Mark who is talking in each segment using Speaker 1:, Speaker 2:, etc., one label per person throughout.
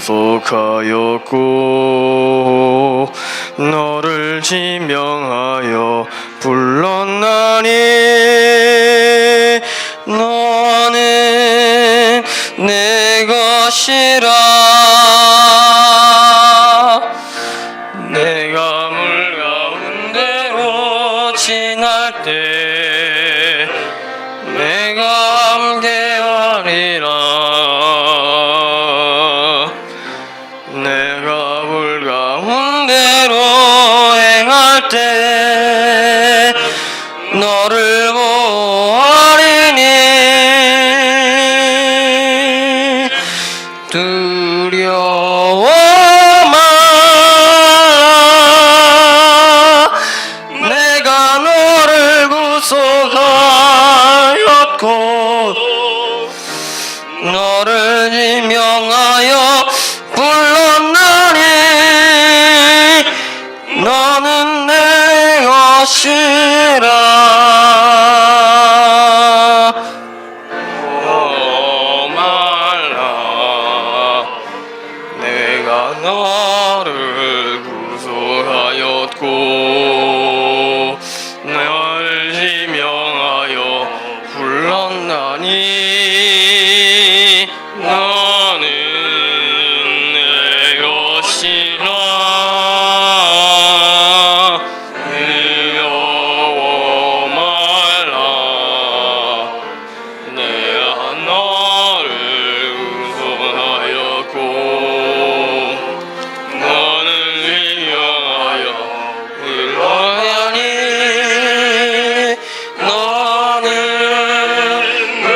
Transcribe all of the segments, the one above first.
Speaker 1: 구속하였고 너를 지명하여 불렀나니 너는 내 것이라. 내가 물 가운데로 지날 때 내가 함께하리라. 내가 물 가운데로 행할 때 너를 보아리니 두려워 말라. 내가 너를 구속하였고 너를 지명하여 불렀나니 너는 내 것이라. 말라. 내가 너를 구속하였고 너를 지명하여 불렀나니 너는 내 것이라. 두려워 말라. 내가 너를 구속하였고 너는 지명하여 불렀나니 너는 내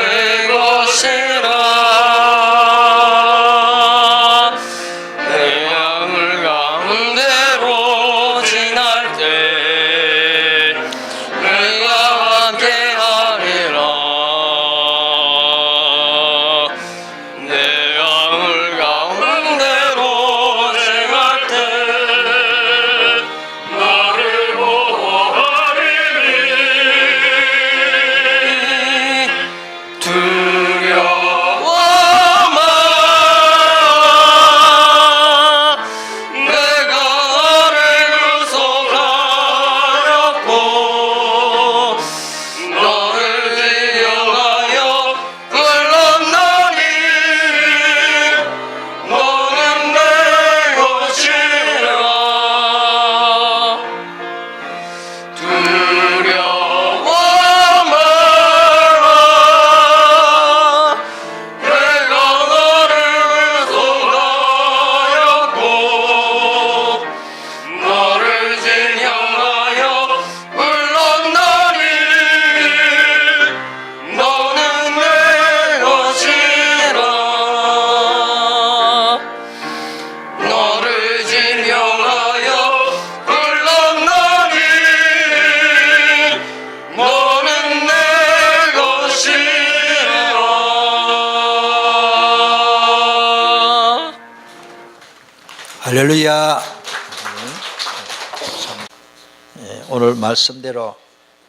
Speaker 1: 것이라. 내가 물 가운데로 지날 때 내가 함께하리라. 내가 물 가운데로 지날 때 너를 보아리니 두려워 말라. 내가 너를 구속하였고 너를 지명하여 불렀나니 너는 내 것이라. 두려워 말라. 내가 너를 구속하였고 너를 지명하여 불렀나니 너는 내 것이라. 너를 지명하여 불렀나니 너는 내 것이라.
Speaker 2: 할렐루야. 오늘 말씀대로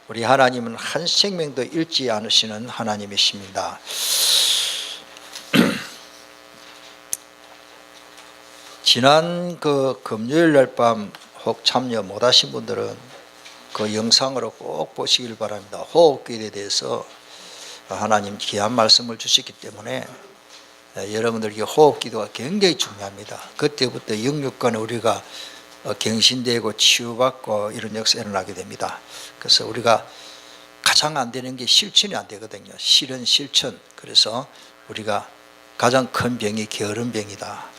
Speaker 2: 우리 하나님은 한 생명도 잃지 않으시는 하나님이십니다. 지난 그 금요일 날 밤 혹 참여 못하신 분들은 그 영상으로 꼭 보시길 바랍니다. 호흡기에 대해서 하나님 귀한 말씀을 주셨기 때문에 여러분들에게 호흡기도가 굉장히 중요합니다. 그때부터 영육간에 우리가 갱신되고 치유받고 이런 역사가 일어나게 됩니다. 그래서 우리가 가장 안 되는 게 실천이 안 되거든요. 실은 실천. 그래서 우리가 가장 큰 병이 게으름병이다.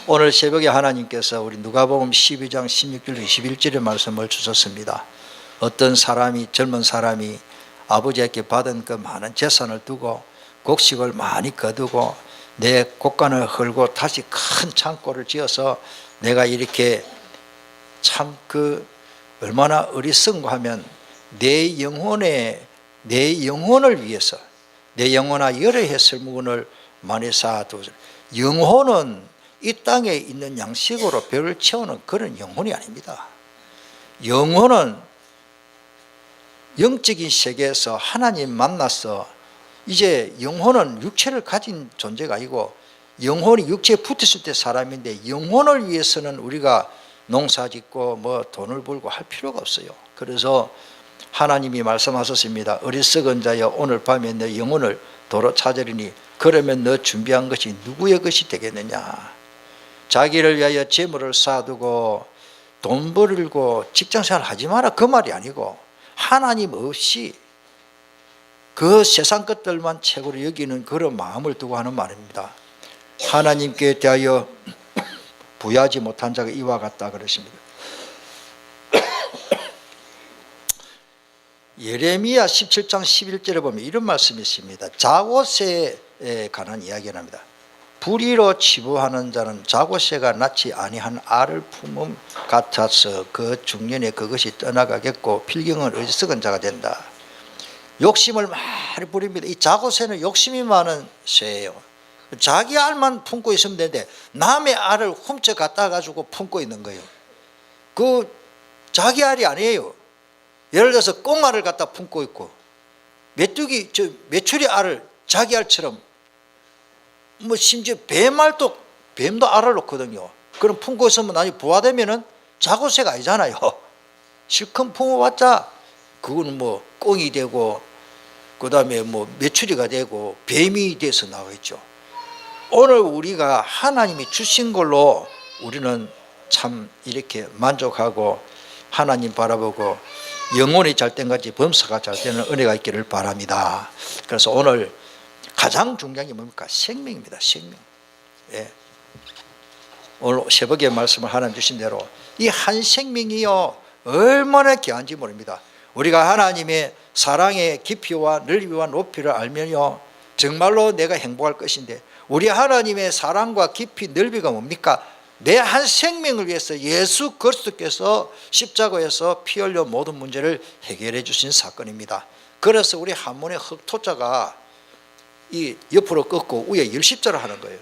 Speaker 2: 오늘 새벽에 하나님께서 우리 누가복음 12장 16절 21절의 말씀을 주셨습니다. 어떤 사람이, 젊은 사람이 아버지에게 받은 그 많은 재산을 두고 곡식을 많이 거두고 내 곡간을 헐고 다시 큰 창고를 지어서 내가 이렇게 참 그 얼마나 어리석은가 하면 내 영혼을 위해서 내 영혼아 여러 해설 물건을 많이 쌓아두고 영혼은 이 땅에 있는 양식으로 배를 채우는 그런 영혼이 아닙니다. 영혼은 영적인 세계에서 하나님 만나서 이제 영혼은 육체를 가진 존재가 아니고 영혼이 육체에 붙었을 때 사람인데 영혼을 위해서는 우리가 농사 짓고 뭐 돈을 벌고 할 필요가 없어요. 그래서 하나님이 말씀하셨습니다. 어리석은 자여 오늘 밤에 너 영혼을 도로 찾으리니 그러면 너 준비한 것이 누구의 것이 되겠느냐. 자기를 위하여 재물을 쌓아두고 돈 벌고 직장생활 하지 마라 그 말이 아니고 하나님 없이 그 세상 것들만 최고로 여기는 그런 마음을 두고 하는 말입니다. 하나님께 대하여 부여하지 못한 자가 이와 같다 그러십니다. 예레미야 17장 11절에 보면 이런 말씀이 있습니다. 자고새에 관한 이야기를 합니다. 불의로 치부하는 자는 자고새가 낳지 아니한 알을 품음 같아서 그 중년에 그것이 떠나가겠고 필경은 어리석은 자가 된다. 욕심을 많이 부립니다. 이 자고새는 욕심이 많은 새예요. 자기 알만 품고 있으면 되는데 남의 알을 훔쳐 갖다 가지고 품고 있는 거예요. 그 자기 알이 아니에요. 예를 들어서 꽁알을 갖다 품고 있고 메뚜기 메추리 알을 자기 알처럼 뭐 심지어 뱀도 알을 놓거든요. 그럼 품고 있으면 나중에 부화되면은 자고새가 아니잖아요. 실컷 품어봤자 그거는 뭐 꽁이 되고 그 다음에 뭐 메추리가 되고 뱀이 돼서 나오겠죠. 오늘 우리가 하나님이 주신 걸로 우리는 참 이렇게 만족하고 하나님 바라보고 영혼이 잘 때까지 범사가 잘 되는 은혜가 있기를 바랍니다. 그래서 오늘 가장 중요한 게 뭡니까? 생명입니다. 생명. 예. 오늘 새벽에 말씀을 하나님 주신 대로 이 한 생명이요 얼마나 귀한지 모릅니다. 우리가 하나님의 사랑의 깊이와 넓이와 높이를 알면요 정말로 내가 행복할 것인데 우리 하나님의 사랑과 깊이 넓이가 뭡니까? 내 한 생명을 위해서 예수 그리스도께서 십자가에서 피 흘려 모든 문제를 해결해 주신 사건입니다. 그래서 우리 한문의 흑토자가 이 옆으로 꺾고 위에 열십자를 하는 거예요.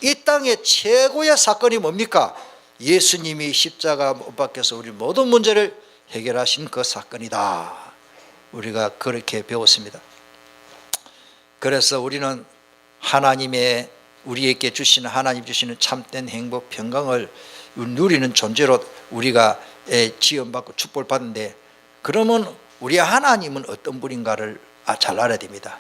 Speaker 2: 이 땅의 최고의 사건이 뭡니까? 예수님이 십자가 못 박혀서 우리 모든 문제를 해결하신 그 사건이다. 우리가 그렇게 배웠습니다. 그래서 우리는 하나님의 우리에게 주시는 하나님 주시는 참된 행복 평강을 누리는 존재로 우리가 지원받고 축복을 받는데 그러면 우리 하나님은 어떤 분인가를 잘 알아야 됩니다.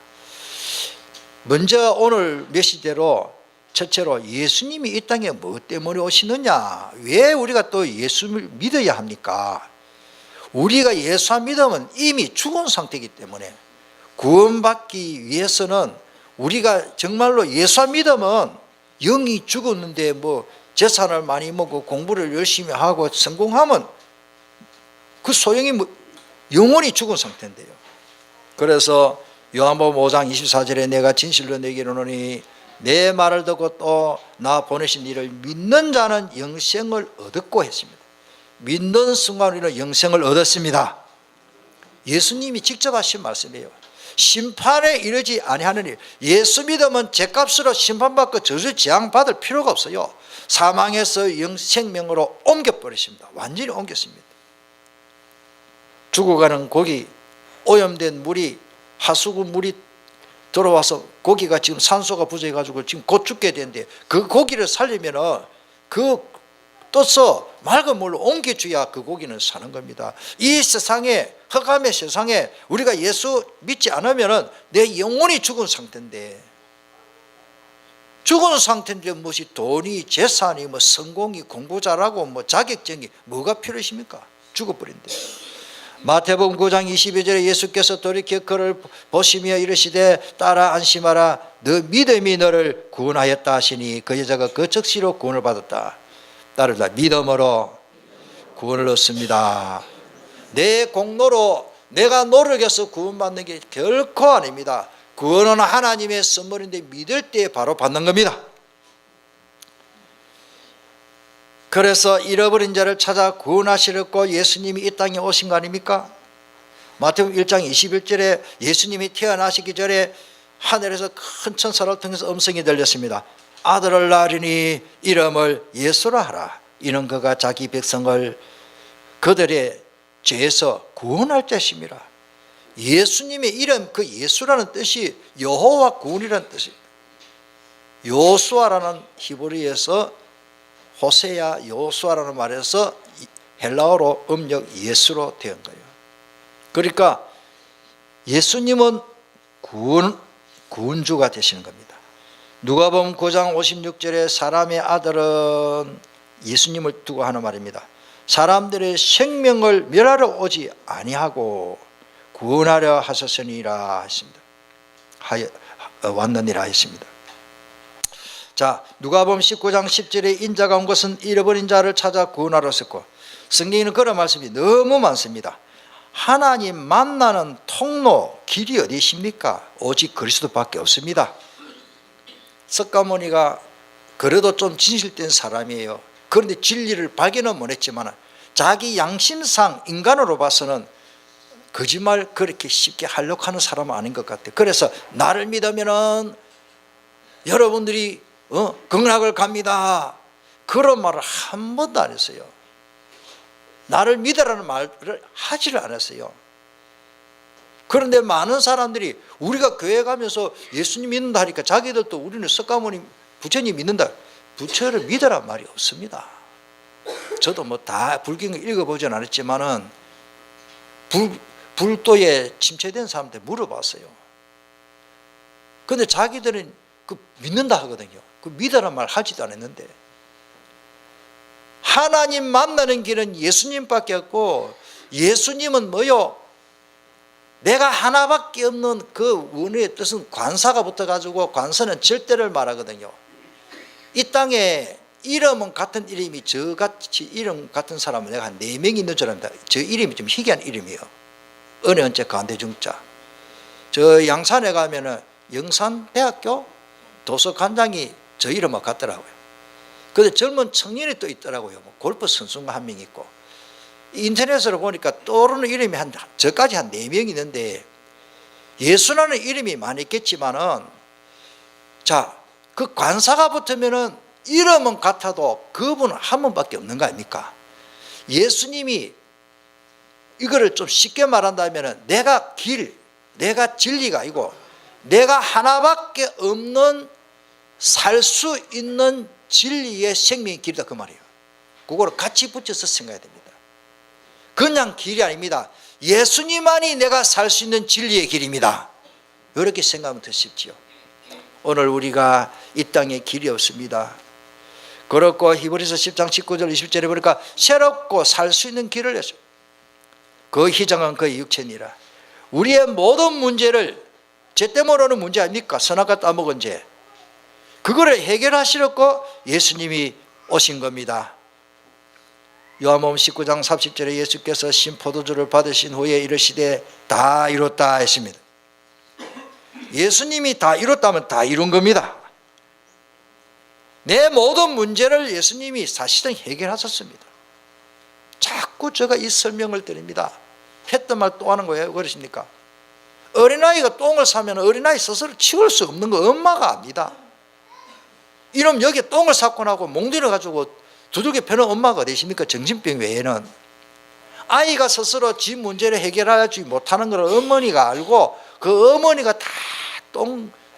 Speaker 2: 먼저 오늘 메시지대로 첫째로 예수님이 이 땅에 뭐 때문에 오시느냐, 왜 우리가 또 예수를 믿어야 합니까? 우리가 예수 안 믿으면 이미 죽은 상태이기 때문에 구원받기 위해서는 우리가 정말로 예수 안 믿으면 영이 죽었는데 뭐 재산을 많이 먹고 공부를 열심히 하고 성공하면 그 소용이 뭐 영원히 죽은 상태인데요. 그래서 요한복음 5장 24절에 내가 진실로 내게 이르노니 내 말을 듣고 또 나 보내신 이를 믿는 자는 영생을 얻었고 했습니다. 믿는 순간 우리는 영생을 얻었습니다. 예수님이 직접 하신 말씀이에요. 심판에 이르지 아니하는 일, 예수 믿으면 죄값으로 심판받고 저주 재앙받을 필요가 없어요. 사망에서 생명으로 옮겨버리십니다. 완전히 옮겼습니다. 죽어가는 고기, 오염된 물이 하수구 물이 들어와서 고기가 지금 산소가 부족해가지고 지금 곧 죽게 되는데 그 고기를 살리면은 그 떠서 맑은 물로 옮겨줘야 그 고기는 사는 겁니다. 이 세상에 흑암의 세상에 우리가 예수 믿지 않으면 내 영혼이 죽은 상태인데 죽은 상태인데 무엇이 돈이 재산이 뭐 성공이 공부 잘하고 뭐 자격증이 뭐가 필요하십니까? 죽어버린대. 마태복음 9장 22절에 예수께서 돌이켜 그를 보시며 이르시되 따라 안심하라 너 믿음이 너를 구원하였다 하시니 그 여자가 그 즉시로 구원을 받았다. 따르다 믿음으로 구원을 얻습니다. 내 공로로 내가 노력해서 구원받는 게 결코 아닙니다. 구원은 하나님의 선물인데 믿을 때 바로 받는 겁니다. 그래서 잃어버린 자를 찾아 구원하시려고 예수님이 이 땅에 오신 거 아닙니까? 마태복음 1장 21절에 예수님이 태어나시기 전에 하늘에서 큰 천사를 통해서 음성이 들렸습니다. 아들을 낳으리니 이름을 예수라 하라. 이는 그가 자기 백성을 그들의 죄에서 구원할 자심이라. 예수님의 이름 그 예수라는 뜻이 여호와 구원이라는 뜻입니다. 요수아라는 히브리에서 호세야 요수아라는 말에서 헬라어로 음력 예수로 된 거예요. 그러니까 예수님은 구원주가 되시는 겁니다. 누가복음 9장 56절에 사람의 아들은 예수님을 두고 하는 말입니다. 사람들의 생명을 멸하러 오지 아니하고 구원하려 하셨으니라 했습니다. 왔느니라 했습니다. 자, 누가복음 19장 10절에 인자가 온 것은 잃어버린 자를 찾아 구원하러 왔고, 성경에는 그런 말씀이 너무 많습니다. 하나님 만나는 통로, 길이 어디 있습니까? 오직 그리스도밖에 없습니다. 석가모니가 그래도 좀 진실된 사람이에요. 그런데 진리를 발견은 못했지만 자기 양심상 인간으로 봐서는 거짓말 그렇게 쉽게 하려고 하는 사람은 아닌 것 같아요. 그래서 나를 믿으면은 여러분들이 극락을 갑니다, 그런 말을 한 번도 안 했어요. 나를 믿으라는 말을 하지를 않았어요. 그런데 많은 사람들이 우리가 교회 가면서 예수님 믿는다 하니까 자기들도 우리는 석가모니 부처님 믿는다, 부처를 믿으란 말이 없습니다. 저도 뭐 다 불경을 읽어보진 않았지만은 불도에 침체된 사람한테 물어봤어요. 근데 자기들은 그 믿는다 하거든요. 그 믿으란 말 하지도 않았는데, 하나님 만나는 길은 예수님밖에 없고, 예수님은 뭐요? 내가 하나밖에 없는 그 원의 뜻은 관사가 붙어가지고, 관사는 절대를 말하거든요. 이 땅에 이름은 같은 이름이 저같이 이름 같은 사람은 내가 한 4명이 있는 줄 압니다. 저 이름이 좀 희귀한 이름이에요. 은혜 언제 간대중자. 저 양산에 가면은 영산대학교 도서관장이 저 이름하고 같더라고요. 그런데 젊은 청년이 또 있더라고요. 뭐 골프 선수가 한 명 있고, 인터넷으로 보니까 떠오르는 이름이 저까지 한 4명 있는데, 예수라는 이름이 많이 있겠지만은, 자, 그 관사가 붙으면은 이름은 같아도 그분은 한 분밖에 없는 거 아닙니까? 예수님이 이거를 좀 쉽게 말한다면은, 내가 길, 내가 진리가 아니고 내가 하나밖에 없는 살 수 있는 진리의 생명의 길이다, 그 말이에요. 그거를 같이 붙여서 생각해야 됩니다. 그냥 길이 아닙니다. 예수님만이 내가 살 수 있는 진리의 길입니다. 이렇게 생각하면 더 쉽지요. 오늘 우리가 이 땅에 길이 없습니다. 그렇고 히브리서 10장 19절 20절에 보니까 새롭고 살 수 있는 길을 냈어요. 그 희정은 그의 육체니라. 우리의 모든 문제를, 제때 모르는 문제 아닙니까? 선악과 따먹은 죄, 그거를 해결하시려고 예수님이 오신 겁니다. 요한복음 19장 30절에 예수께서 신포도주를 받으신 후에 이르시되 다 이뤘다 했습니다. 예수님이 다 이뤘다면 다 이룬 겁니다. 내 모든 문제를 예수님이 사실은 해결하셨습니다. 자꾸 제가 이 설명을 드립니다. 했던 말 또 하는 거예요. 그러십니까? 어린아이가 똥을 싸면 어린아이 스스로 치울 수 없는 거 엄마가 압니다. 이놈 여기에 똥을 쌌고 나고 몽들여 가지고 두들겨 패는 엄마가 되십니까? 정신병 외에는. 아이가 스스로 지 문제를 해결하지 못하는 걸 어머니가 알고, 그 어머니가 다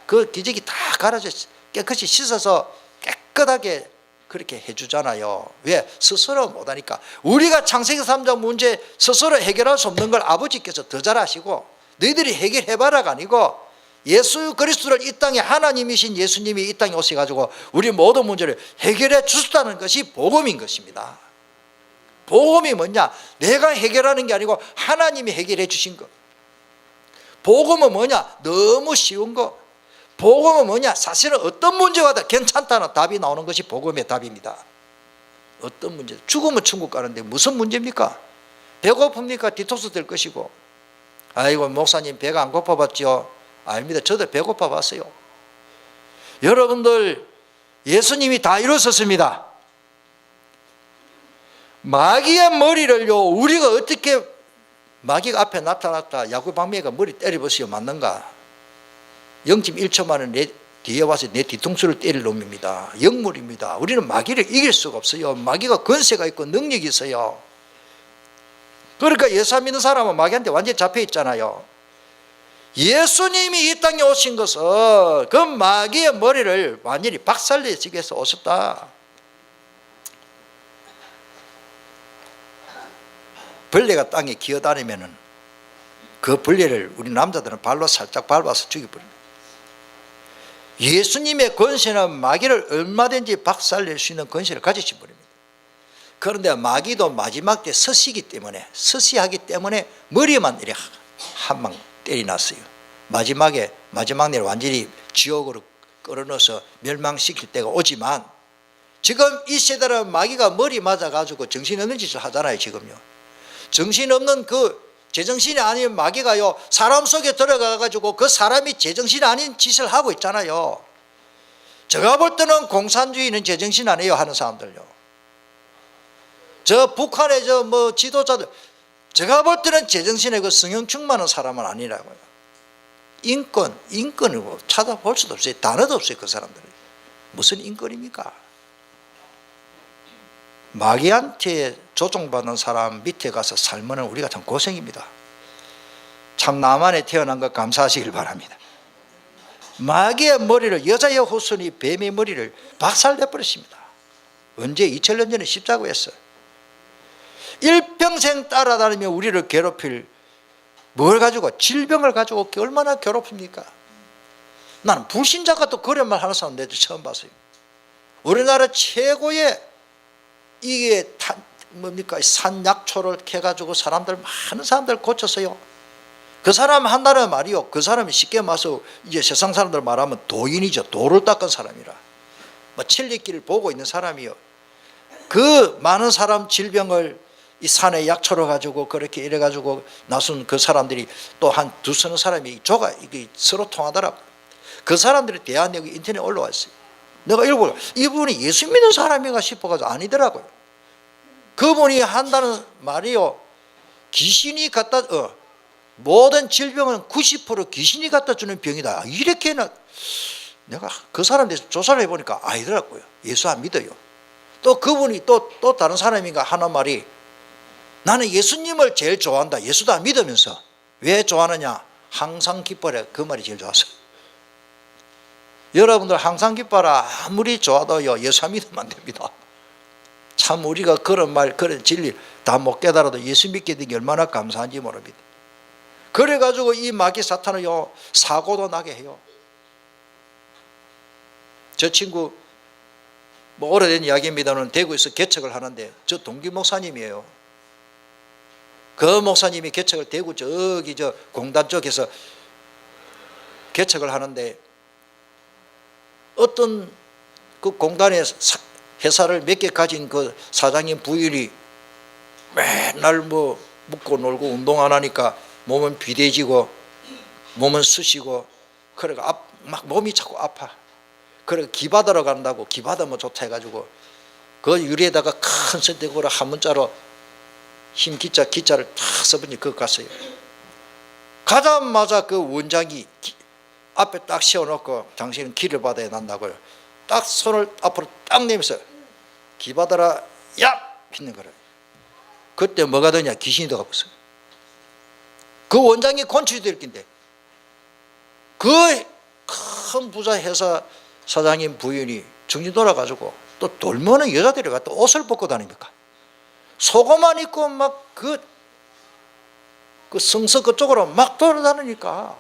Speaker 2: 그 기저귀 다 갈아서 깨끗이 씻어서 깨끗하게 그렇게 해주잖아요. 왜? 스스로 못하니까. 우리가 창세기 3장 문제 스스로 해결할 수 없는 걸 아버지께서 더 잘 아시고, 너희들이 해결해봐라가 아니고, 예수 그리스도를 이 땅에 하나님이신 예수님이 이 땅에 오셔가지고 우리 모든 문제를 해결해 주셨다는 것이 복음인 것입니다. 복음이 뭐냐? 내가 해결하는 게 아니고 하나님이 해결해 주신 것. 복음은 뭐냐? 너무 쉬운 거. 복음은 뭐냐? 사실은 어떤 문제가 다 괜찮다는 답이 나오는 것이 복음의 답입니다. 어떤 문제? 죽으면 천국 가는데 무슨 문제입니까? 배고픕니까? 디톡스 될 것이고. 아이고 목사님 배가 안 고파봤죠? 아닙니다. 저도 배고파 봤어요. 여러분들, 예수님이 다 이루셨습니다. 마귀의 머리를요, 우리가 어떻게, 마귀가 앞에 나타났다 야구방맹이가 머리 때려보세요. 맞는가? 0.1초 만에 내 뒤에 와서 내 뒤통수를 때릴 놈입니다. 영물입니다. 우리는 마귀를 이길 수가 없어요. 마귀가 권세가 있고 능력이 있어요. 그러니까 예수 믿는 사람은 마귀한테 완전히 잡혀 있잖아요. 예수님이 이 땅에 오신 것은 그 마귀의 머리를 완전히 박살내시기 위해서 오셨다. 벌레가 땅에 기어다니면은 그 벌레를 우리 남자들은 발로 살짝 밟아서 죽여버립니다. 예수님의 권세는 마귀를 얼마든지 박살낼 수 있는 권세를 가지신 분입니다. 그런데 마귀도 마지막 때 서시하기 때문에 머리만 이렇게 한 방 때려놨어요. 마지막 내를 완전히 지옥으로 끌어넣어서 멸망시킬 때가 오지만, 지금 이 세대는 마귀가 머리 맞아가지고 정신없는 짓을 하잖아요. 지금요, 정신없는 제정신이 아닌 마귀가요, 사람 속에 들어가가지고 그 사람이 제정신이 아닌 짓을 하고 있잖아요. 제가 볼 때는 공산주의는 제정신 아니에요 하는 사람들요. 저 북한의 지도자들, 제가 볼 때는 제정신에 그 성형 충만한 사람은 아니라고요. 인권을 뭐 찾아볼 수도 없어요. 단어도 없어요. 그 사람들이 무슨 인권입니까? 마귀한테 조종받는 사람 밑에 가서 살면 우리가 참 고생입니다. 참 남한에 태어난 것 감사하시길 바랍니다. 마귀의 머리를, 여자의 후손이 뱀의 머리를 박살내버렸습니다. 언제? 2000년 전에 십자가 했어요. 일평생 따라다니며 우리를 괴롭힐, 뭘 가지고? 질병을 가지고 얼마나 괴롭힙니까? 나는 불신자가 또 그런 말 하는 사람 내가 처음 봤어요. 우리나라 최고의 이게 산약초를 캐가지고 많은 사람들 고쳤어요. 그 사람 한다는 말이요, 그 사람이 쉽게 말해서 이제 세상 사람들 말하면 도인이죠. 도를 닦은 사람이라. 천리길을 보고 있는 사람이요. 그 많은 사람 질병을 이 산의 약초로 가지고 그렇게 이래가지고 나선 그 사람들이 또 한 두서너 사람이 이게 서로 통하더라고. 그 사람들이 대한 여기 인터넷에 올라와 있어요. 내가 읽어보고 이분이 예수 믿는 사람인가 싶어가지고 아니더라고요. 그분이 한다는 말이요, 귀신이 갖다 모든 질병은 90% 귀신이 갖다 주는 병이다. 이렇게는 내가 그 사람에 대해서 조사를 해보니까 아니더라고요. 예수 안 믿어요. 또 그분이 또 다른 사람인가 하는 말이, 나는 예수님을 제일 좋아한다. 예수도 안 믿으면서. 왜 좋아하느냐? 항상 기뻐라. 그 말이 제일 좋았어요. 여러분들 항상 기뻐라 아무리 좋아도요, 예수 안 믿으면 안 됩니다. 참 우리가 그런 말, 그런 진리 다 못 깨달아도 예수 믿게 된 게 얼마나 감사한지 모릅니다. 그래가지고 이 마귀 사탄은요, 사고도 나게 해요. 저 친구 오래된 이야기입니다는 대구에서 개척을 하는데, 저 동기 목사님이에요. 그 목사님이 개척을 대구 저기 공단 쪽에서 개척을 하는데, 어떤 그 공단의 회사를 몇 개 가진 그 사장님 부인이 맨날 묻고 놀고 운동 안 하니까 몸은 비대해지고 몸은 쑤시고, 그러니까 막 몸이 자꾸 아파. 그래 기받으러 간다고, 기받으면 좋다 해가지고 그 유리에다가 큰 선택으로 한 문자로 기자를 탁 써보니 그거 갔어요. 가자마자 그 원장이 앞에 딱 세워놓고, 당신은 기를 받아야 한다고요. 딱 손을 앞으로 딱 내면서 기받아라 야! 했는 거예요. 그때 뭐가 되냐? 귀신이 들어갔어요. 그 원장이 곤충이 긴데, 그 큰 부자 회사 사장님 부인이 정신 돌아가지고 또 돌면은 여자들이 갖다 옷을 벗고 다닙니까? 속옷만 입고 막 그 성서 그쪽으로 막 돌아다니니까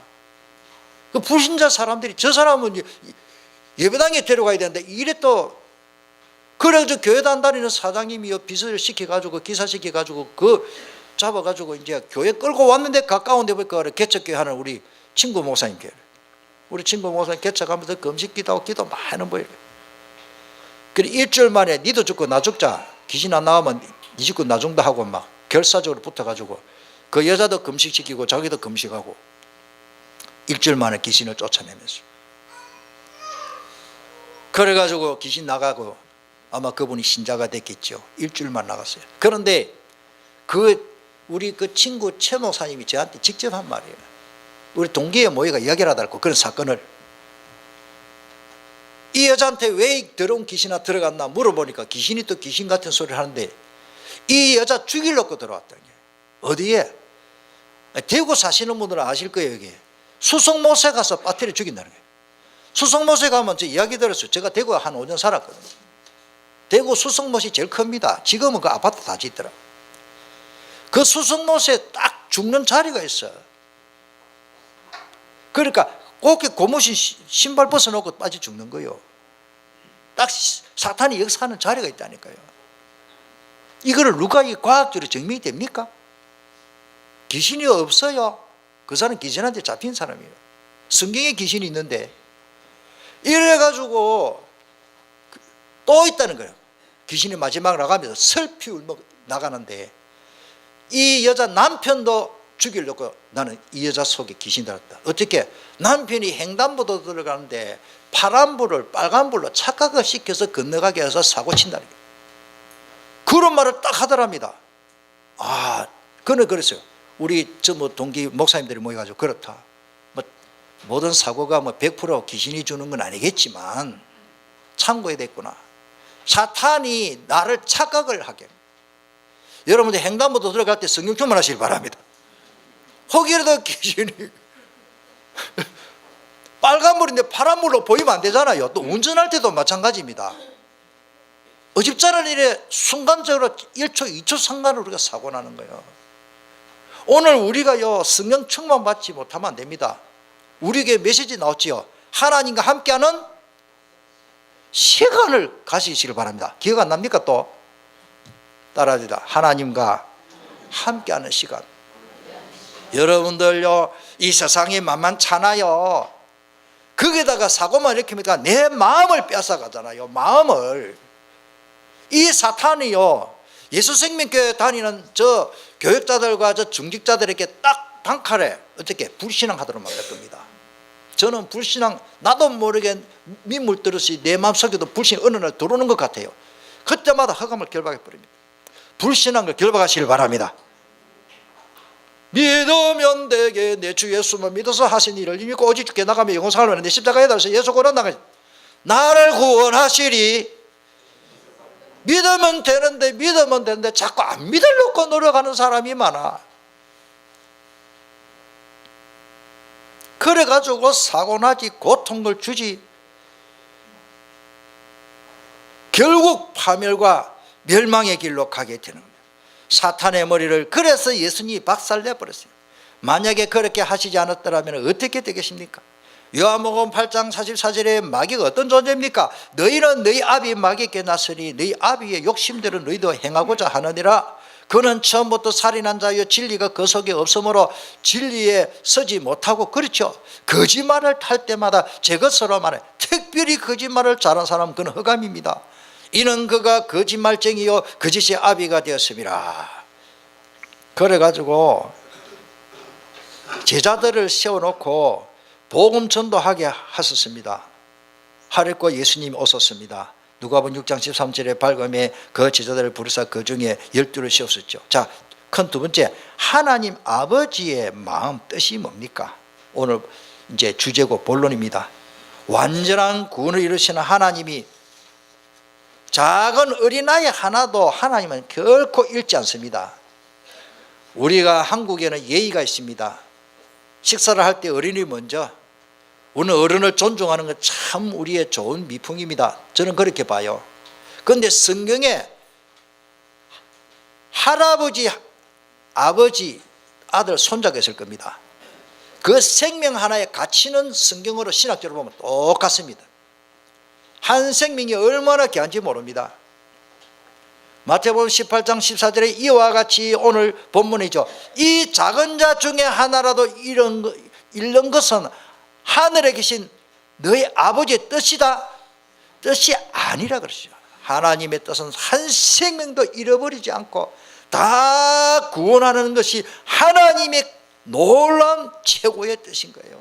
Speaker 2: 그 불신자 사람들이, 저 사람은 예배당에 데려가야 되는데 이래 또, 그래서 교회단 다니는 사장님이 빚을 시켜가지고 기사시켜가지고 잡아가지고 이제 교회 끌고 왔는데, 가까운데 보니까 개척교회 하는 우리 친구 목사님 교회, 우리 친구 목사님 개척하면서 금식 기도하고 기도 많이 하는 거예요. 그래 일주일 만에 니도 죽고 나 죽자, 귀신 안 나오면 니 죽고 나 죽다 하고 막 결사적으로 붙어가지고 그 여자도 금식시키고 자기도 금식하고 일주일 만에 귀신을 쫓아내면서, 그래가지고 귀신 나가고 아마 그분이 신자가 됐겠죠. 일주일만 나갔어요. 그런데 우리 그 친구 최 목사님이 저한테 직접 한 말이에요. 우리 동기의 모의가 이야기를 하더라고, 그런 사건을. 이 여자한테 왜 더러운 귀신아 들어갔나 물어보니까 귀신이 또 귀신 같은 소리를 하는데, 이 여자 죽이려고 들어왔다는 거예요. 어디에? 대구 사시는 분들은 아실 거예요. 여기 수성못에 가서 빠뜨려 죽인다는 거예요. 수성못에 가면 제 이야기 들었어요. 제가 대구에 한 5년 살았거든요. 대구 수성못이 제일 큽니다. 지금은 그 아파트 다 짓더라. 그 수성못에 딱 죽는 자리가 있어요. 그러니까 꼭 고무신 신발 벗어놓고 빠져 죽는 거예요. 딱 사탄이 역사하는 자리가 있다니까요. 이거를 누가 이 과학적으로 증명이 됩니까? 귀신이 없어요. 그 사람은 귀신한테 잡힌 사람이에요. 성경에 귀신이 있는데 이래가지고 또 있다는 거예요. 귀신이 마지막 나가면서 슬피 울며 나가는데 이 여자 남편도 죽이려고 나는 이 여자 속에 귀신 들었다. 어떻게? 남편이 횡단보도 들어가는데 파란불을 빨간불로 착각을 시켜서 건너가게 해서 사고 친다는 거예요. 그런 말을 딱 하더랍니다. 아, 그는 그랬어요. 우리 저 뭐 동기 목사님들이 모여가지고 그렇다. 뭐 모든 사고가 뭐 100% 귀신이 주는 건 아니겠지만 참고해야 됐구나. 사탄이 나를 착각을 하게. 여러분들 횡단보도 들어갈 때 성경 충만하시길 바랍니다. 혹이라도 귀신이 빨간불인데 파란불로 보이면 안 되잖아요. 또 운전할 때도 마찬가지입니다. 어집잖은 일에 순간적으로 1초 2초 상관으로 우리가 사고 나는 거예요. 오늘 우리가요 성령 충만 받지 못하면 안 됩니다. 우리에게 메시지 나왔지요. 하나님과 함께하는 시간을 가지시길 바랍니다. 기억 안 납니까? 또 따라합니다. 하나님과 함께하는 시간. 여러분들요 이 세상이 만만찮아요. 거기다가 사고만 일으키니까 내 마음을 뺏어가잖아요. 마음을. 이 사탄이요 예수생명교회 다니는 저 교육자들과 저 중직자들에게 딱 단칼에 어떻게 불신앙하도록 만들 겁니다. 저는 불신앙 나도 모르게 민물들듯이 내 마음속에도 불신이 어느 날 들어오는 것 같아요. 그때마다 흑암을 결박해 버립니다. 불신앙을 결박하시길 바랍니다. 믿으면 되게 내 주 예수만 믿어서 하신 일을 믿고 오직 주께 나가며 영생을 하는데 십자가에 달려서 예수 고난 나가 나를 구원하시리. 믿으면 되는데 자꾸 안 믿으려고 노력하는 사람이 많아. 그래가지고 사고나지 고통을 주지. 결국 파멸과 멸망의 길로 가게 되는 거예요. 사탄의 머리를 그래서 예수님이 박살내버렸어요. 만약에 그렇게 하시지 않았더라면 어떻게 되겠습니까? 요한복음 8장 44절에 마귀가 어떤 존재입니까? 너희는 너희 아비 마귀에게 났으니 너희 아비의 욕심대로 너희도 행하고자 하느니라. 그는 처음부터 살인한 자여 진리가 그 속에 없으므로 진리에 서지 못하고 그렇죠. 거짓말을 탈 때마다 제 것으로 말해 특별히 거짓말을 잘한 사람은 그는 흑암입니다. 이는 그가 거짓말쟁이요 거짓의 아비가 되었습니다. 그래가지고 제자들을 세워놓고 복음 전도하게 하셨습니다. 하루고 예수님이 오셨습니다. 누가복음 6장 13절에 밝음에 그 제자들을 부르사 그 중에 12를 세웠었죠. 자, 큰 두 번째, 하나님 아버지의 마음 뜻이 뭡니까? 오늘 이제 주제고 본론입니다. 완전한 구원을 이루시는 하나님이 작은 어린아이 하나도 하나님은 결코 잃지 않습니다. 우리가 한국에는 예의가 있습니다. 식사를 할 때 어린이 먼저. 오늘 어른을 존중하는 건 참 우리의 좋은 미풍입니다. 저는 그렇게 봐요. 그런데 성경에 할아버지, 아버지, 아들, 손자가 있을 겁니다. 그 생명 하나의 가치는 성경으로 신학적으로 보면 똑같습니다. 한 생명이 얼마나 귀한지 모릅니다. 마태복음 18장 14절에 이와 같이 오늘 본문이죠. 이 작은 자 중에 하나라도 잃는 것은 하늘에 계신 너희 아버지의 뜻이다. 뜻이 아니라 그러죠. 하나님의 뜻은 한 생명도 잃어버리지 않고 다 구원하는 것이 하나님의 놀라운 최고의 뜻인 거예요.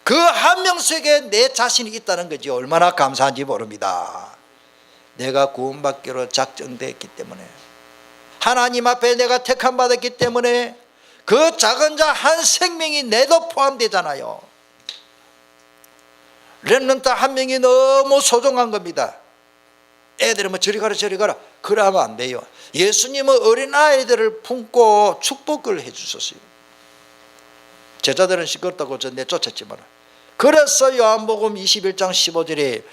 Speaker 2: 그 한 명 속에 내 자신이 있다는 거지 얼마나 감사한지 모릅니다. 내가 구원받기로 작정되었기 때문에 하나님 앞에 내가 택함 받았기 때문에 그 작은 자 한 생명이 내도 포함되잖아요. 렘넌트 한 명이 너무 소중한 겁니다. 애들은 뭐 저리 가라 그러면 안 돼요. 예수님은 어린아이들을 품고 축복을 해 주셨어요. 제자들은 시끄럽다고 저 내쫓았지만, 그래서 요한복음 21장 15절에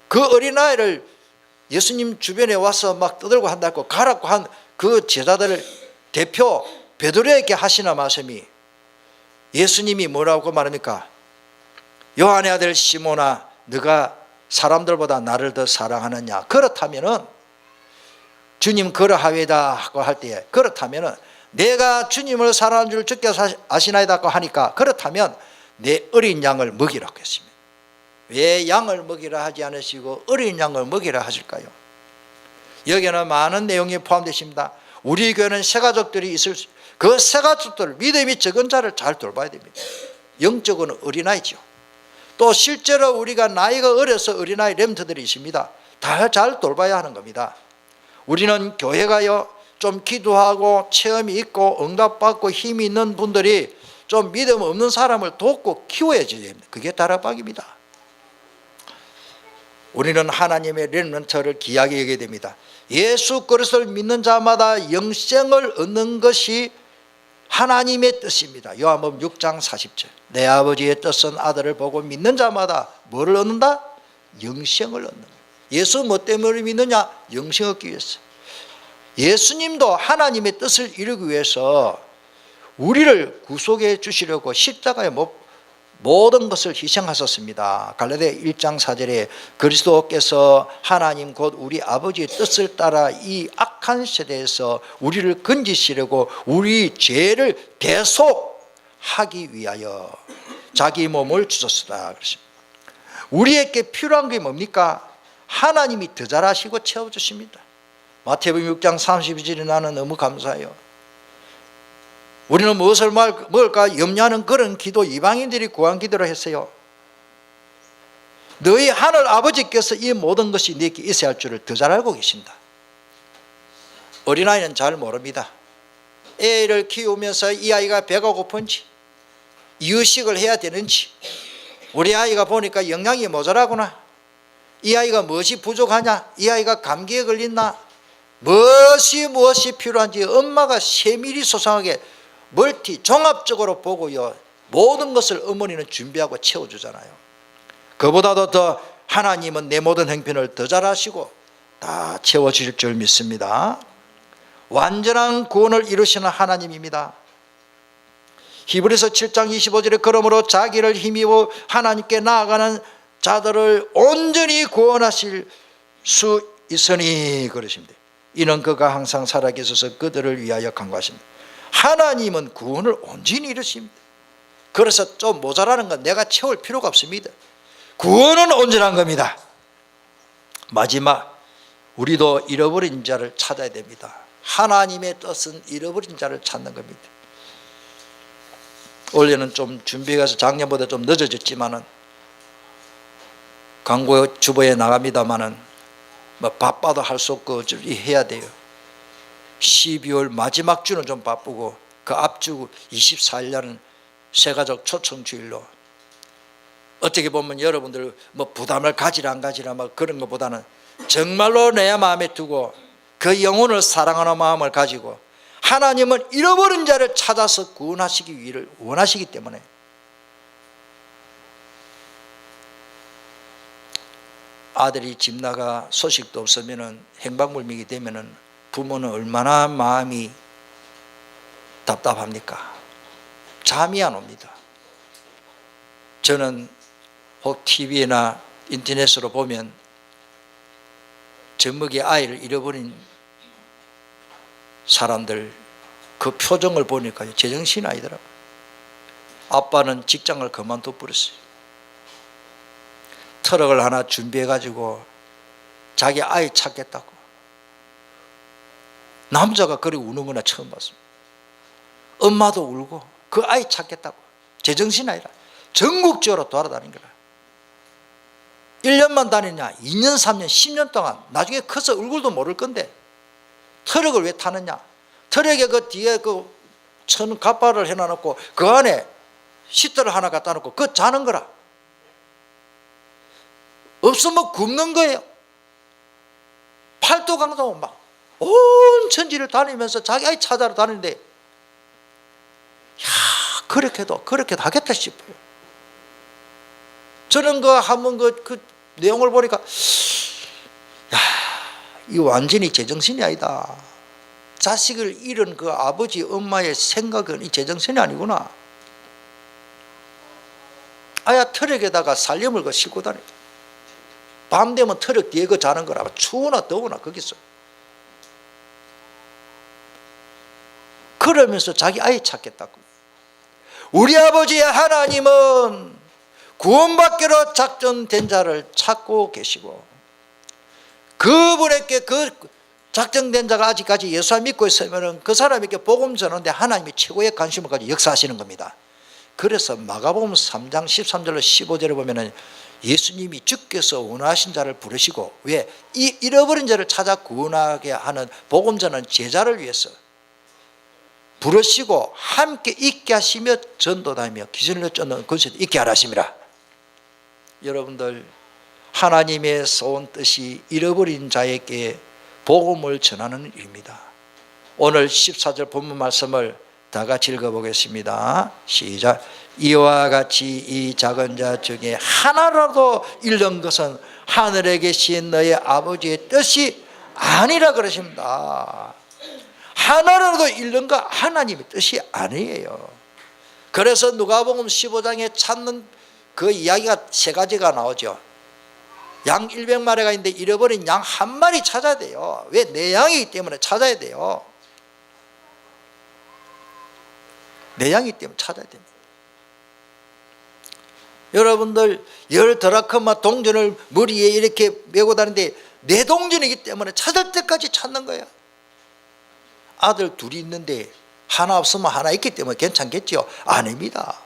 Speaker 2: 그 어린아이를 예수님 주변에 와서 막 떠들고 한다고 가라고 한 그 제자들을 대표 베드로에게 하시는 말씀이, 예수님이 뭐라고 말합니까? 요한의 아들 시몬아, 네가 사람들보다 나를 더 사랑하느냐? 그렇다면은, 주님 그러하외다 하고 할 때에, 그렇다면은 내가 주님을 사랑하는 줄 주께 아시나이다 하니까, 그렇다면 내 어린 양을 먹이라고 했습니다. 왜 양을 먹이라 하지 않으시고 어린 양을 먹이라 하실까요? 여기에는 많은 내용이 포함되어 있습니다. 우리 교회는 새 가족들이 있을 수, 그 새 가족들, 믿음이 적은 자를 잘 돌봐야 됩니다. 영적으로는 어린아이죠. 또 실제로 우리가 나이가 어려서 어린아이 렘트들이 있습니다. 다 잘 돌봐야 하는 겁니다. 우리는 교회가요, 좀 기도하고 체험이 있고 응답받고 힘이 있는 분들이 좀 믿음 없는 사람을 돕고 키워야 됩니다. 그게 다락방입니다. 우리는 하나님의 렘넌트를 귀하게 여겨야 됩니다. 예수 그리스도를 믿는 자마다 영생을 얻는 것이 하나님의 뜻입니다. 요한복음 6장 40절. 내 아버지의 뜻은 아들을 보고 믿는 자마다 뭐를 얻는다? 영생을 얻는 거예요. 예수 뭐 때문에 믿느냐? 영생 얻기 위해서. 예수님도 하나님의 뜻을 이루기 위해서 우리를 구속해 주시려고 십자가에 모든 것을 희생하셨습니다. 갈라디아 1장 4절에 그리스도께서 하나님 곧 우리 아버지의 뜻을 따라 이 악한 세대에서 우리를 건지시려고 우리 죄를 대속하기 위하여 자기 몸을 주셨다 그렇습니다. 우리에게 필요한 게 뭡니까? 하나님이 더 잘하시고 채워주십니다. 마태복음 6장 32절에 나는 너무 감사해요. 우리는 무엇을 먹을까 염려하는 그런 기도, 이방인들이 구한 기도를 했어요. 너희 하늘 아버지께서 이 모든 것이 네게 있어야 할 줄을 더 잘 알고 계신다. 어린아이는 잘 모릅니다. 애를 키우면서 이 아이가 배가 고픈지, 이유식을 해야 되는지, 우리 아이가 보니까 영양이 모자라구나, 이 아이가 무엇이 부족하냐, 이 아이가 감기에 걸렸나, 무엇이 필요한지 엄마가 세밀히 소상하게 종합적으로 보고요, 모든 것을 어머니는 준비하고 채워주잖아요. 그보다도 더 하나님은 내 모든 행편을 더 잘하시고 다 채워주실 줄 믿습니다. 완전한 구원을 이루시는 하나님입니다. 히브리서 7장 25절에 그러므로 자기를 힘입어 하나님께 나아가는 자들을 온전히 구원하실 수 있으니 그러십니다. 이는 그가 항상 살아계셔서 그들을 위하여 간구하십니다. 하나님은 구원을 온전히 이루십니다. 그래서 좀 모자라는 건 내가 채울 필요가 없습니다. 구원은 온전한 겁니다. 마지막, 우리도 잃어버린 자를 찾아야 됩니다. 하나님의 뜻은 잃어버린 자를 찾는 겁니다. 올해는 좀 준비가 해서 작년보다 좀 늦어졌지만은 광고 주보에 나갑니다만은 뭐 바빠도 할 수 없고 해야 돼요. 12월 마지막 주는 좀 바쁘고 그 앞주 24일날은 새가족 초청주일로, 어떻게 보면 여러분들 뭐 부담을 가지라 안 가지라 뭐 그런 것보다는 정말로 내 마음에 두고 그 영혼을 사랑하는 마음을 가지고 하나님은 잃어버린 자를 찾아서 구원하시기 위를 원하시기 때문에 아들이 집 나가 소식도 없으면은 행방불명이 되면은 부모는 얼마나 마음이 답답합니까? 잠이 안 옵니다. 저는 혹 TV나 인터넷으로 보면 젖먹이 아이를 잃어버린 사람들 그 표정을 보니까 제정신이 아니더라고요. 아빠는 직장을 그만둬 버렸어요. 트럭을 하나 준비해가지고 자기 아이 찾겠다고. 남자가 그리 우는 거나 처음 봤습니다. 엄마도 울고 그 아이 찾겠다고. 제정신 아니라 전국적으로 돌아다닌 거라. 1년만 다니냐, 2년, 3년, 10년 동안 나중에 커서 얼굴도 모를 건데 트럭을 왜 타느냐? 트럭에 그 뒤에 그 천 갑바를 해놔놓고 그 안에 시트를 하나 갖다 놓고 그거 자는 거라. 없으면 굶는 거예요. 팔도 강도 막 온 천지를 다니면서 자기 아이 찾아러 다니는데, 그렇게도 하겠다 싶어요. 저는 한번 그 내용을 보니까 야, 이 완전히 제정신이 아니다. 자식을 잃은 그 아버지 엄마의 생각은 이 제정신이 아니구나. 아야 트럭에다가 살림을 싣고 다녀. 밤 되면 트럭 뒤에 자는 거라. 추우나 더우나 거기서. 그러면서 자기 아이 찾겠다고. 우리 아버지의 하나님은 구원받기로 작정된 자를 찾고 계시고, 그분에게 그 작정된 자가 아직까지 예수 믿고 있으면 그 사람에게 복음 전하는데 하나님이 최고의 관심을 가지고 역사하시는 겁니다. 그래서 마가복음 3장 13절로 15절에 보면은 예수님이 주께서 원하신 자를 부르시고, 왜? 이 잃어버린 자를 찾아 구원하게 하는 복음 전하는 제자를 위해서 부르시고 함께 있게 하시며 전도다니며 귀신을 쫓는 권세도 있게 하라 하심이라. 여러분들, 하나님의 소원 뜻이 잃어버린 자에게 복음을 전하는 일입니다. 오늘 14절 본문 말씀을 다 같이 읽어보겠습니다. 시작. 이와 같이 이 작은 자 중에 하나라도 잃는 것은 하늘에 계신 너의 아버지의 뜻이 아니라 그러십니다. 하나라도 잃는 거 하나님의 뜻이 아니에요. 그래서 누가복음 15장에 찾는 그 이야기가 세 가지가 나오죠. 양 100마리가 있는데 잃어버린 양 한 마리 찾아야 돼요. 왜? 내 양이기 때문에 찾아야 돼요. 내 양이기 때문에 찾아야 됩니다. 여러분들 10드라크마 동전을 머리에 이렇게 메고 다니는데 내 동전이기 때문에 찾을 때까지 찾는 거예요. 아들 둘이 있는데 하나 없으면 하나 있기 때문에 괜찮겠죠? 아닙니다.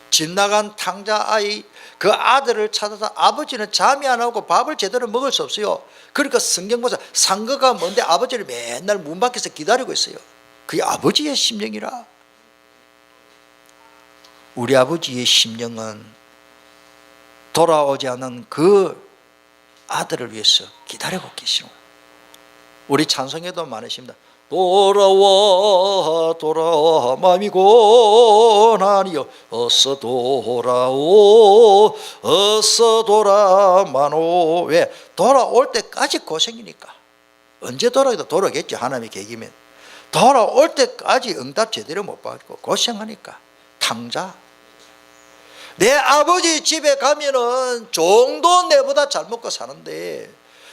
Speaker 2: 집 나간 탕자 아이, 그 아들을 찾아서 아버지는 잠이 안 오고 밥을 제대로 먹을 수 없어요. 그러니까 성경 보자. 상거가 뭔데 아버지를 맨날 문 밖에서 기다리고 있어요. 그게 아버지의 심령이라. 우리 아버지의 심령은 돌아오지 않은 그 아들을 위해서 기다리고 계시는 거예요. 우리 찬송에도 많으십니다. 돌아와 돌아와 마음이 고난이여 어서 돌아오 어서 돌아마노. 왜? 돌아올 때까지 고생이니까. 언제 돌아오기도 돌아오겠죠. 하나님의 계획이면. 돌아올 때까지 응답 제대로 못 받고 고생하니까. 탕자. 내 아버지 집에 가면은 종도 내보다 잘 먹고 사는데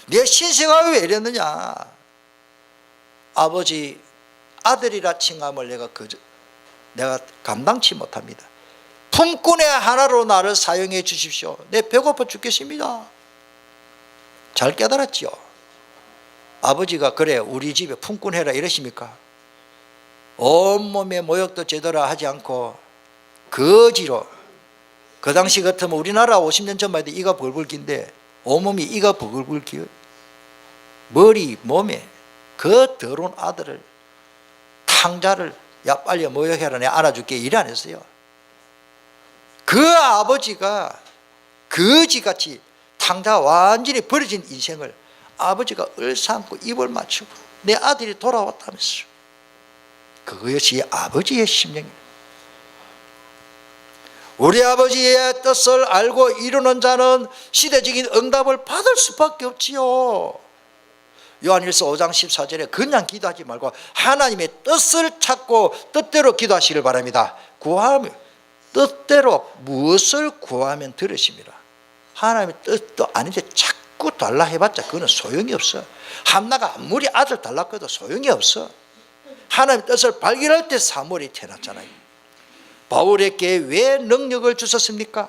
Speaker 2: 내 신세가 왜 이랬느냐. 아버지 아들이라 칭함을 내가 감당치 못합니다. 품꾼의 하나로 나를 사용해 주십시오. 내 배고파 죽겠습니다. 잘 깨달았지요. 아버지가 그래 우리 집에 품꾼 해라 이러십니까? 온몸에 모욕도 제대로 하지 않고 거지로, 그 당시 같으면 우리나라 50년 전만 해도 이가 벌벌 긴데 온몸이 이가 벌벌 기어. 머리 몸에 그 더러운 아들을, 탕자를, 야 빨리 모욕해라 내가 알아줄게 일 안 했어요. 그 아버지가 거지같이 탕자 완전히 버려진 인생을 아버지가 얼싸안고 입을 맞추고 내 아들이 돌아왔다면서. 그것이 아버지의 심령입니다. 우리 아버지의 뜻을 알고 이루는 자는 시대적인 응답을 받을 수밖에 없지요. 요한일서 5장 14절에 그냥 기도하지 말고 하나님의 뜻을 찾고 뜻대로 기도하시길 바랍니다. 구하면 뜻대로 무엇을 구하면 들으십니다. 하나님의 뜻도 아닌데 자꾸 달라 해봤자 그거는 소용이 없어. 한나가 아무리 아들 달라고 해도 소용이 없어. 하나님의 뜻을 발견할 때 사무엘이 태어났잖아요. 바울에게 왜 능력을 주셨습니까?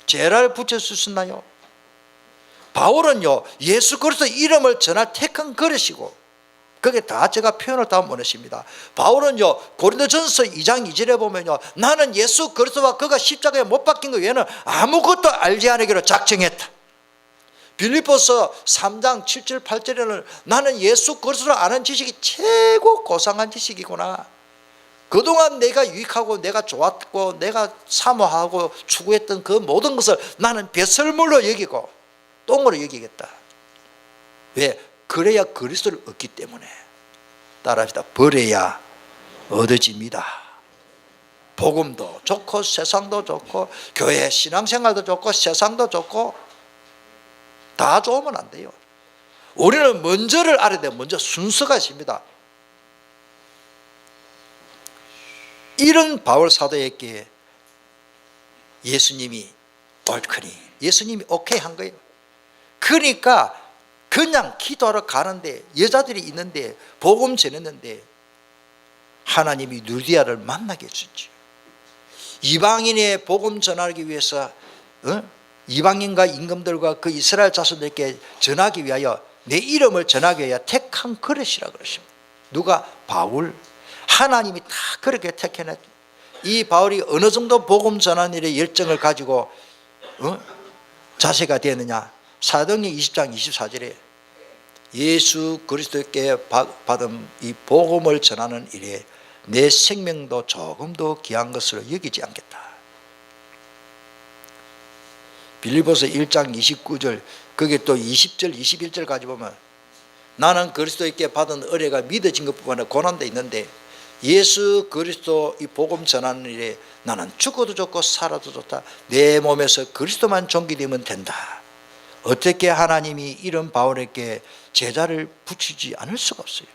Speaker 2: 죄를 붙여주셨나요? 바울은요 예수 그리스도 이름을 전할 택한 그릇이고, 그게 다 제가 표현을 다 못했습니다. 바울은요 고린도전서 2장 2절에 보면요 나는 예수 그리스도와 그가 십자가에 못 박힌 것 외에는 아무것도 알지 않기로 작정했다. 빌립보서 3장 7절 8절에는 나는 예수 그리스도를 아는 지식이 최고 고상한 지식이구나. 그동안 내가 유익하고 내가 좋았고 내가 사모하고 추구했던 그 모든 것을 나는 배설물로 여기고 똥으로 여기겠다. 왜? 그래야 그리스도를 얻기 때문에. 따라합시다. 버려야 얻어집니다. 복음도 좋고 세상도 좋고 교회 신앙생활도 좋고 세상도 좋고 다 좋으면 안 돼요. 우리는 먼저를 알아야 돼요. 먼저 순서가 있습니다. 이런 바울 사도에게 예수님이 옳거니, 예수님이 오케이 한 거예요. 그러니까 그냥 기도하러 가는데, 여자들이 있는데 복음 전했는데 하나님이 누디아를 만나게 해주지. 이방인의 복음 전하기 위해서 이방인과 임금들과 그 이스라엘 자손들께 전하기 위하여, 내 이름을 전하기 위하여 택한 그릇이라 그러십니다. 누가? 바울. 하나님이 다 그렇게 택해냈죠. 이 바울이 어느 정도 복음 전하는 일에 열정을 가지고 자세가 되느냐. 사도행전 20장 24절에 예수 그리스도께 받은 이 복음을 전하는 일에 내 생명도 조금도 귀한 것으로 여기지 않겠다. 빌립보서 1장 29절, 거기에 또 20절 21절까지 보면 나는 그리스도께 받은 은혜가 믿어진 것뿐만 아니라 고난도 있는데 예수 그리스도 이 복음 전하는 일에 나는 죽어도 좋고 살아도 좋다. 내 몸에서 그리스도만 존귀되면 된다. 어떻게 하나님이 이런 바울에게 제자를 붙이지 않을 수가 없어요.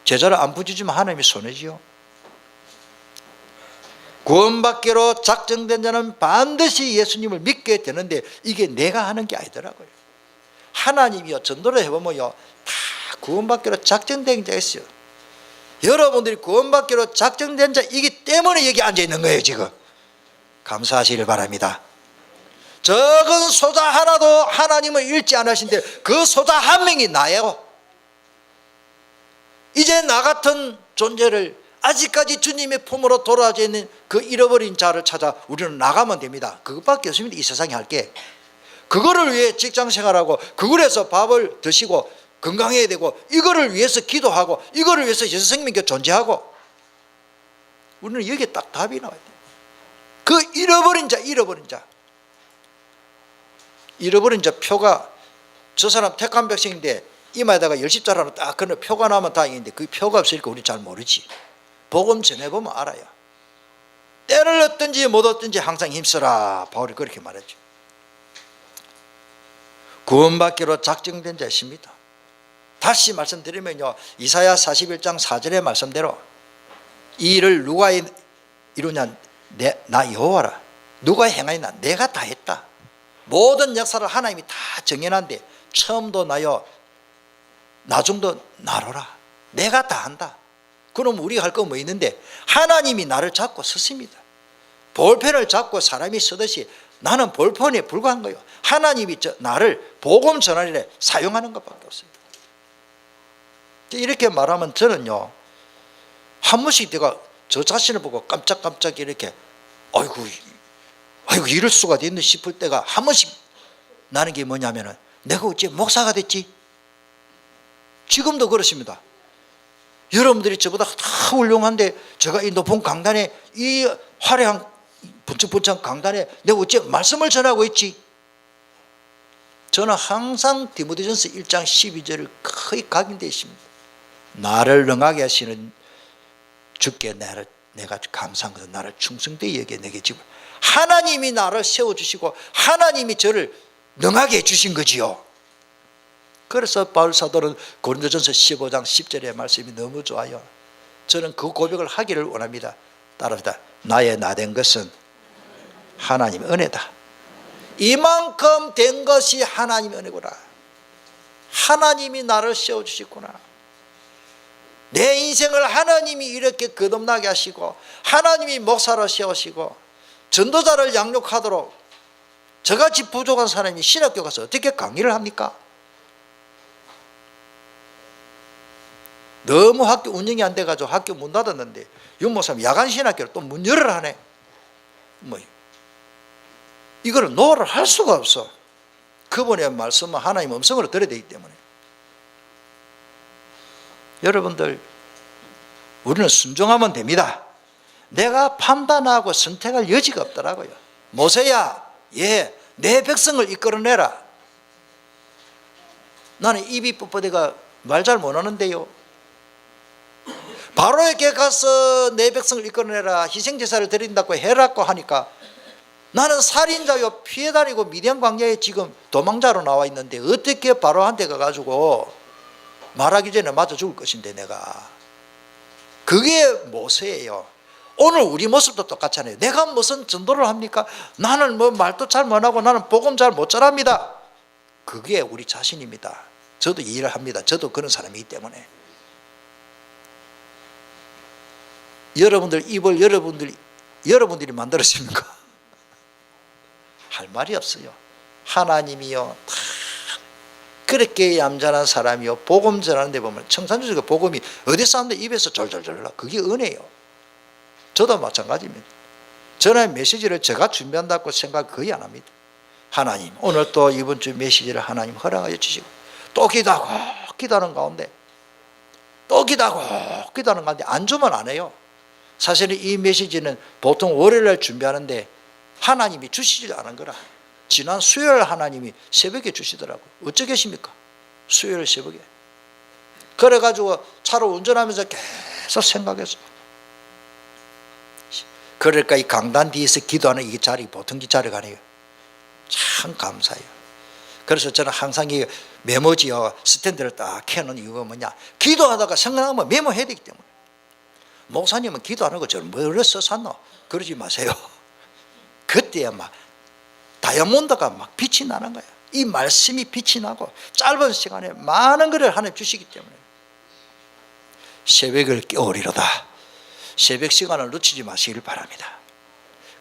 Speaker 2: 제자를 안 붙이지만 하나님이 손해지요. 구원받기로 작정된 자는 반드시 예수님을 믿게 되는데 이게 내가 하는 게 아니더라고요. 하나님이요, 전도를 해보면요, 다 구원받기로 작정된 자가 있어요. 여러분들이 구원받기로 작정된 자이기 때문에 여기 앉아 있는 거예요. 지금 감사하시길 바랍니다. 적은 소자 하나도 하나님을 잃지 않으신데 그 소자 한 명이 나예요. 이제 나 같은 존재를, 아직까지 주님의 품으로 돌아져 있는 그 잃어버린 자를 찾아 우리는 나가면 됩니다. 그것밖에 없습니다. 이 세상에 할 게. 그거를 위해 직장생활하고, 그걸 해서 밥을 드시고 건강해야 되고, 이거를 위해서 기도하고, 이거를 위해서 예수 생명께 존재하고, 우리는 여기에 딱 답이 나와야 돼요. 그 잃어버린 자 표가, 저 사람 택한 백성인데 이마에다가 열십자로 딱 그런 표가 나면 다행인데 그 표가 없으니까 우리 잘 모르지. 복음 전해보면 알아요. 때를 얻든지 못 얻든지 항상 힘써라. 바울이 그렇게 말했죠. 구원받기로 작정된 자 있습니다. 다시 말씀드리면요, 이사야 41장 4절의 말씀대로 이 일을 누가 이루냐? 나 여호와라. 누가 행하냐? 내가 다 했다. 모든 역사를 하나님이 다 정해놨는데 처음도 나요, 나중도 나로라. 내가 다 한다. 그럼 우리가 할 거 뭐 있는데, 하나님이 나를 잡고 섰습니다. 볼펜을 잡고 사람이 쓰듯이 나는 볼펜에 불과한 거예요. 하나님이 나를 복음 전하는데 사용하는 것밖에 없어요. 이렇게 말하면 저는요, 한 번씩 내가 저 자신을 보고 깜짝깜짝 이렇게 아이고 이럴 수가 있나 싶을 때가 한 번씩 나는 게 뭐냐면은, 내가 어째 목사가 됐지? 지금도 그렇습니다. 여러분들이 저보다 다 훌륭한데 제가 이 높은 강단에, 이 화려한 번쩍번쩍 강단에 내가 어째 말씀을 전하고 있지? 저는 항상 디모데전서 1장 12절을 거의 각인되어 있습니다. 나를 능하게 하시는 주께 내가 감사한 것은 나를 충성되이 여겨 내게 지금 하나님이 나를 세워주시고 하나님이 저를 능하게 해주신 거지요. 그래서 바울 사도는 고린도전서 15장 10절의 말씀이 너무 좋아요. 저는 그 고백을 하기를 원합니다. 따라합니다. 나의 나 된 것은 하나님의 은혜다. 이만큼 된 것이 하나님의 은혜구나. 하나님이 나를 세워주셨구나. 내 인생을 하나님이 이렇게 거듭나게 하시고, 하나님이 목사로 세우시고, 전도자를 양육하도록, 저같이 부족한 사람이 신학교 가서 어떻게 강의를 합니까? 너무 학교 운영이 안 돼가지고 학교 문 닫았는데 윤목사님 야간 신학교를 또 문 열으라 하네. 이거를 노를 할 수가 없어. 그분의 말씀은 하나님의 음성으로 들어야 되기 때문에. 여러분들, 우리는 순종하면 됩니다. 내가 판단하고 선택할 여지가 없더라고요. 모세야, 내 백성을 이끌어내라. 나는 입이 뻣뻣해가 말 잘 못하는데요. 바로에게 가서 내 백성을 이끌어내라, 희생제사를 드린다고 해라고 하니까 나는 살인자요 피해 다니고 미디안 광야에 지금 도망자로 나와 있는데 어떻게 바로한테 가가지고 말하기 전에 맞아 죽을 것인데 내가. 그게 모세예요. 오늘 우리 모습도 똑같잖아요. 내가 무슨 전도를 합니까? 나는 뭐 말도 잘 못하고 나는 복음 잘 못 전합니다. 그게 우리 자신입니다. 저도 이해를 합니다. 저도 그런 사람이기 때문에. 여러분들 입을 여러분들이 만들었습니까? 할 말이 없어요. 하나님이요 다 그렇게 얌전한 사람이요 복음 전하는 데 보면 청산주의가 복음이 어디 사람들 입에서 절절절 흘러. 그게 은혜요. 저도 마찬가지입니다. 저는 메시지를 제가 준비한다고 생각 거의 안 합니다. 하나님 오늘 또 이번 주 메시지를 하나님 허락하여 주시고 또 기도하는 가운데 또 기도하는 가운데 안 주면 안 해요. 사실은 이 메시지는 보통 월요일날 준비하는데 하나님이 주시지 않은 거라. 지난 수요일 하나님이 새벽에 주시더라고요. 어쩌 계십니까? 수요일 새벽에. 그래가지고 차로 운전하면서 계속 생각했어요. 그러니까 이 강단 뒤에서 기도하는 이 자리 보통 이 자리가 아니에요. 참 감사해요. 그래서 저는 항상 이 메모지와 스탠드를 딱 켜놓은 이유가 뭐냐, 기도하다가 생각나면 메모해야 되기 때문에. 목사님은 기도하는 거 저를 뭐를 써놨노? 그러지 마세요. 그때야 막 다이아몬드가 막 빛이 나는 거야. 이 말씀이 빛이 나고 짧은 시간에 많은 것을 하나님 주시기 때문에. 새벽을 깨우리로다. 새벽 시간을 놓치지 마시길 바랍니다.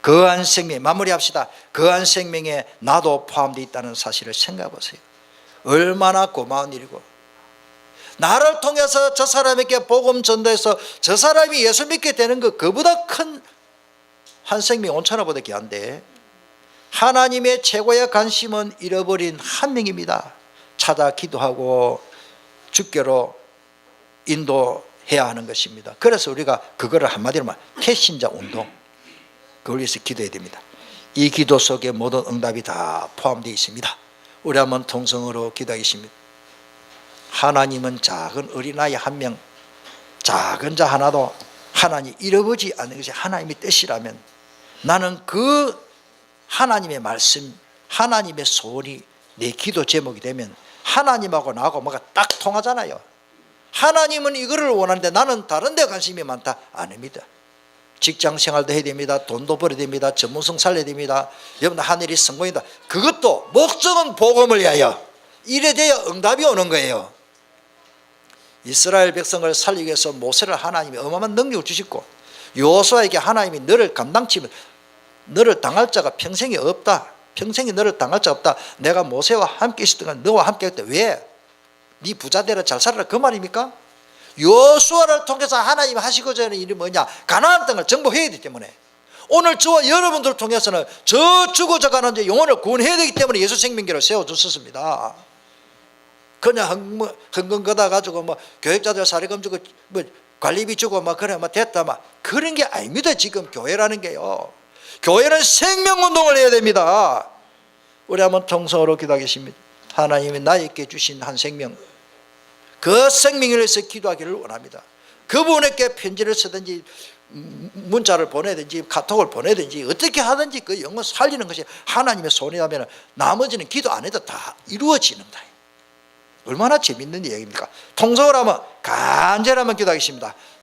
Speaker 2: 거한 생명, 마무리합시다. 거한 생명에 나도 포함되어 있다는 사실을 생각해 보세요. 얼마나 고마운 일이고, 나를 통해서 저 사람에게 복음 전도해서 저 사람이 예수 믿게 되는 것, 그보다 큰 한 생명 온천하보다 귀한데, 하나님의 최고의 관심은 잃어버린 한 명입니다. 찾아 기도하고 주께로 인도해야 하는 것입니다. 그래서 우리가 그거를 한마디로 말 태신자 운동, 그걸 위해서 기도해야 됩니다. 이 기도 속에 모든 응답이 다 포함되어 있습니다. 우리 한번 통성으로 기도하겠습니다. 하나님은 작은 어린아이 한 명, 작은 자 하나도 하나님 잃어버리지 않는 것이 하나님의 뜻이라면, 나는 그 하나님의 말씀, 하나님의 소원이 내 기도 제목이 되면 하나님하고 나하고 뭐가 딱 통하잖아요. 하나님은 이거를 원하는데 나는 다른 데 관심이 많다? 아닙니다. 직장 생활도 해야 됩니다. 돈도 벌어야 됩니다. 전문성 살려야 됩니다. 여러분 하늘이 성공이다. 그것도 목적은 복음을 위하여. 이래 돼야 응답이 오는 거예요. 이스라엘 백성을 살리기 위해서 모세를 하나님이 어마어마한 능력을 주시고, 여호수아에게 하나님이 너를 감당치면 너를 당할 자가 평생에 없다. 평생에 너를 당할 자 없다. 내가 모세와 함께 있을 동안 너와 함께 했다. 왜? 네 부자 되라 잘 살아라 그 말입니까? 여호수아를 통해서 하나님이 하시고자 하는 일이 뭐냐? 가나안 땅을 정복해야 되기 때문에. 오늘 저와 여러분들을 통해서는 저 죽어져가는 영혼을 구원해야 되기 때문에 예수 생명교를 세워줬었습니다. 그냥 흥건 거다 가지고 뭐 교육자들 사례금 주고 뭐 관리비 주고 막 그래 막 됐다 막 그런 게 아닙니다. 지금 교회라는 게요. 교회는 생명운동을 해야 됩니다. 우리 한번 통성으로 기도하겠습니다. 하나님이 나에게 주신 한 생명, 그 생명을 위해서 기도하기를 원합니다. 그분에게 편지를 쓰든지 문자를 보내든지 카톡을 보내든지 어떻게 하든지 그 영혼 살리는 것이 하나님의 손이라면 나머지는 기도 안 해도 다 이루어지는다. 얼마나 재밌는 이야기입니까? 통성을 하면 간절하면 기도하겠습니다.